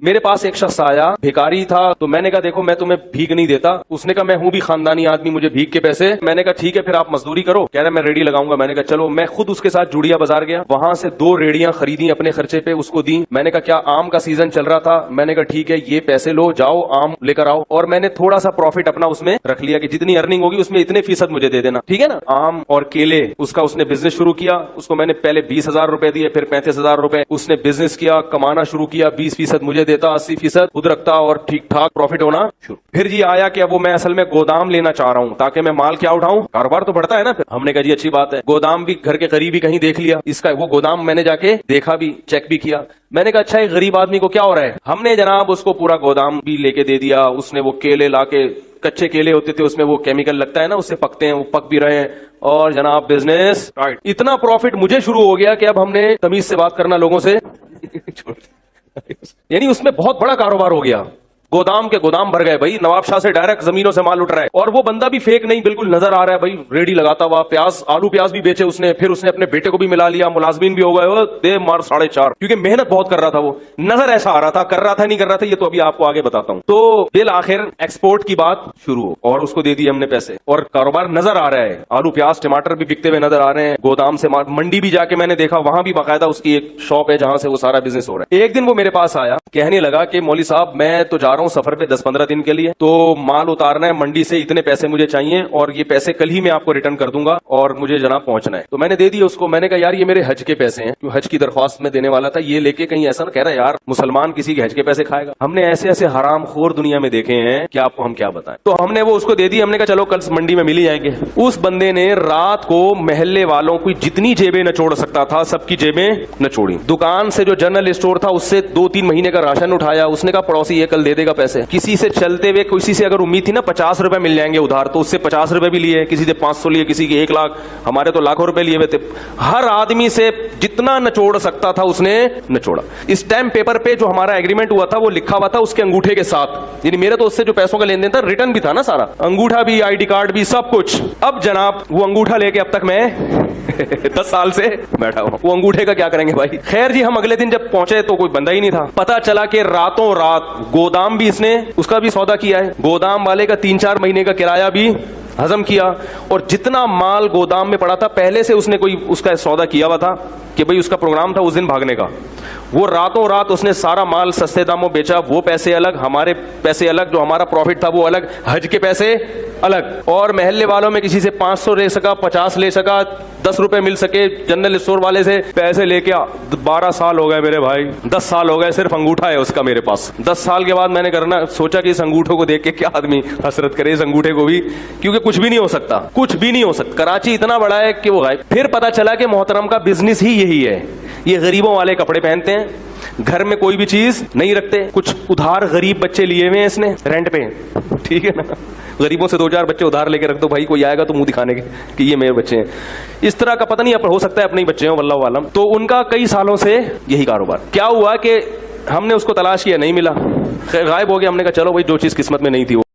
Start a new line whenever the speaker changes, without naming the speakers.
मेरे पास एक शख्स आया, भिखारी था, तो मैंने कहा देखो मैं तुम्हें भीख नहीं देता। उसने कहा मैं हूं भी खानदानी आदमी, मुझे भीख के पैसे। मैंने कहा ठीक है फिर आप मजदूरी करो। कह रहा मैं रेडी लगाऊंगा। मैंने कहा चलो। मैं खुद उसके साथ जुड़िया बाजार गया, वहां से 2 रेडियां खरीदी अपने खर्चे पे, उसको दी। मैंने कहा क्या आम का सीजन चल रहा था, मैंने कहा ठीक है ये पैसे लो, जाओ आम लेकर आओ। और मैंने थोड़ा सा प्रॉफिट अपना उसमें रख लिया कि जितनी अर्निंग होगी उसमें इतने फीसद मुझे दे देना, ठीक है ना। आम और केले उसका उसने बिजनेस शुरू किया। उसको मैंने पहले 20,000 रुपए दिए, फिर 35,000 रुपए। उसने बिजनेस किया, कमाना शुरू किया, 20% मुझे देता, 80% खुद रखता और ठीक ठाक प्रॉफिट होना शुरू। फिर जी आया कि अब वो मैं असल में गोदाम लेना चाह रहा हूं ताकि मैं माल क्या उठाऊं, कारोबार तो बढ़ता है ना। फिर हमने कहा जी अच्छी बात है। गोदाम भी घर के करीब ही कहीं देख लिया इसका, वो गोदाम मैंने जाके देखा भी, चेक भी किया। मैंने कहा अच्छा एक गरीब आदमी को क्या हो रहा है। हमने जनाब उसको पूरा गोदाम भी लेके दे दिया। उसने वो केले लाके, कच्चे केले होते थे उसमें वो केमिकल लगता है ना, उससे पकते हैं, वो पक भी रहे हैं। और जनाब बिजनेस राइट, इतना प्रॉफिट मुझे शुरू हो गया कि अब हमने तमीज से बात करना लोगों से यानी उसमें बहुत बड़ा कारोबार हो गया। गोदाम के गोदाम भर गए भाई, नवाब शाह से डायरेक्ट जमीनों से माल उठ रहा है। और वो बंदा भी फेक नहीं, बिल्कुल नजर आ रहा है भाई, रेडी लगाता हुआ। प्याज, आलू प्याज भी बेचे उसने। फिर उसने अपने बेटे को भी मिला लिया, मुलाजमीन भी हो गए, वो दे मार 4.5, क्योंकि मेहनत बहुत कर रहा था। वो नजर ऐसा आ रहा था, कर रहा था नहीं कर रहा था, ये तो अभी आपको आगे बताता हूं। तो बिल आखिर एक्सपोर्ट की बात शुरू हो और उसको दे दिए हमने पैसे, और कारोबार नजर आ रहा है। आलू प्याज टमाटर भी बिकते हुए नजर आ रहे हैं। गोदाम से मंडी भी जाके मैंने देखा, वहां भी बाकायदा उसकी एक शॉप है जहां से वो सारा बिजनेस हो रहा है। एक दिन वो मेरे पास आया, कहने लगा कि मौली साहब मैं तो जा रहा हूं सफर पे 10-15 दिन के लिए, तो माल उतारना है मंडी से, इतने पैसे मुझे चाहिए और ये पैसे कल ही मैं आपको रिटर्न कर दूंगा और मुझे जनाब पहुंचना है। तो मैंने दे दिए उसको। मैंने कहा यार ये मेरे हज के पैसे हैं, जो हज की दरख्वास्त में देने वाला था, ये लेके कहीं ऐसा ना कह रहा है यार मुसलमान किसी के हज के पैसे खाएगा। हमने ऐसे ऐसे हराम खोर दुनिया में देखे हैं कि आपको हम क्या बताएं। तो हमने वो उसको दे दी। हमने कहा चलो कल मंडी में मिल ही जाएंगे। उस बंदे ने रात को महल्ले वालों की जितनी जेबें नचोड़ सकता था सबकी जेबें नचोड़ी। दुकान से जो जनरल स्टोर था उससे 2-3 महीने का राशन उठाया। उसने कहा पड़ोसी ये कल दे देगा पैसे। किसी से चलते हुए किसी से अगर उम्मीद थी ना 50 रुपए मिल जाएंगे उधार, तो उससे 50 रुपए भी लिए, किसी से 500 लिए, किसी के 1 लाख, हमारे तो लाखों रुपए लिए हुए थे। हर आदमी से जितना नचोड़ सकता था उसने नचोड़ा। स्टैम्प पेपर पे जो हमारा एग्रीमेंट हुआ था वो लिखा हुआ था उसके अंगूठे के साथ, यानी मेरे तो उससे जो पैसों का लेन देन था रिटर्न भी था ना सारा, अंगूठा भी, आईडी कार्ड भी, सब कुछ। अब जनाब वो अंगूठा लेके अब तक मैं 10 साल से बैठा हुआ। वो अंगूठे का क्या करेंगे भाई। खैर जी हम अगले दिन जब पहुंचे तो कोई बंदा ही नहीं था। पता चला कि रातों रात गोदाम भी इसने, उसका भी सौदा किया है, गोदाम वाले का 3-4 महीने का किराया भी हजम किया, और जितना माल गोदाम में पड़ा था पहले से उसने कोई उसका सौदा किया हुआ था कि भाई उसका प्रोग्राम था उस दिन भागने का। वो रातों रात उसने सारा माल सस्ते दामों बेचा। वो पैसे अलग, हमारे पैसे अलग, जो हमारा प्रॉफिट था वो अलग, हज के पैसे अलग। और महल्ले वालों में किसी से 500 ले सका, 50 ले सका, 10 रुपए मिल सके, जनरल स्टोर वाले से पैसे लेके 12 साल हो गए मेरे भाई, 10 साल हो गए, सिर्फ अंगूठा है उसका मेरे पास। 10 साल के बाद मैंने करना सोचा कि इस अंगूठों को देख के क्या आदमी हसरत करे, इस अंगूठे को भी, क्योंकि कुछ भी नहीं हो सकता, कुछ भी नहीं हो सकता। कराची इतना बड़ा है कि वो गायब। फिर पता चला कि मोहतरम का बिजनेस ही यही है, ये गरीबों वाले कपड़े पहनते हैं, घर में कोई भी चीज नहीं रखते, कुछ उधार गरीब बच्चे लिए हुए हैं इसने रेंट पे, ठीक है ना। गरीबों से 2-4 बच्चे उधार लेके रख दो भाई, कोई आएगा तो मुंह दिखाने के कि ये मेरे बच्चे हैं। इस तरह का पता नहीं, हो सकता है अपने ही बच्चे हो, वल्लाहु आलम। तो उनका कई सालों से यही कारोबार। क्या हुआ कि हमने उसको तलाश किया, नहीं मिला, गायब हो गया। हमने कहा चलो भाई जो चीज किस्मत में नहीं थी वो